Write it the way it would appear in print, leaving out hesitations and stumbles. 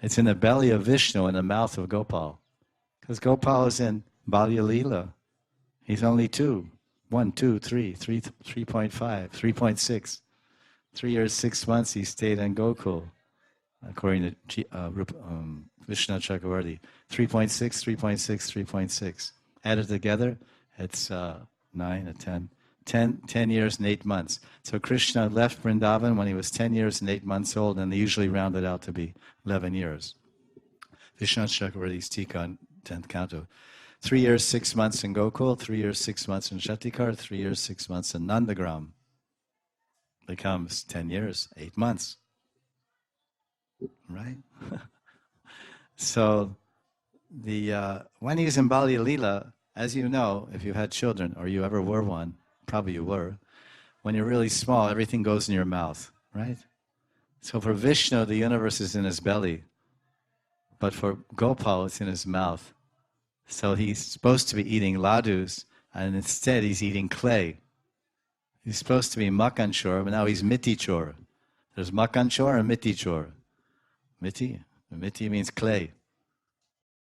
It's in the belly of Vishnu and the mouth of Gopal. Because Gopal is in Balya Leela. He's only 2. 1, 2, 3, 3.5, 3.6. 3 years, 6 months he stayed in Gokul, according to Vishnu Chakravarti. 3.6, 3.6, 3.6. Added together, it's 9 or 10. 10 years and 8 months. So Krishna left Vrindavan when he was 10 years and 8 months old, and they usually round it out to be 11 years. Vishnu Chakravarti's Tika on 10th canto. 3 years, 6 months in Gokul, 3 years, 6 months in Shatikar, 3 years, 6 months in Nandagram. Becomes 10 years, 8 months. Right? So, when he was in Balya Leela, as you know, if you had children, or you ever were one, probably you were, when you're really small, everything goes in your mouth, right? So for Vishnu, the universe is in his belly, but for Gopal, it's in his mouth. So he's supposed to be eating ladus, and instead he's eating clay. He's supposed to be Makanchor, but now he's Mitichor. There's Makanchor and Mitichor. Miti means clay.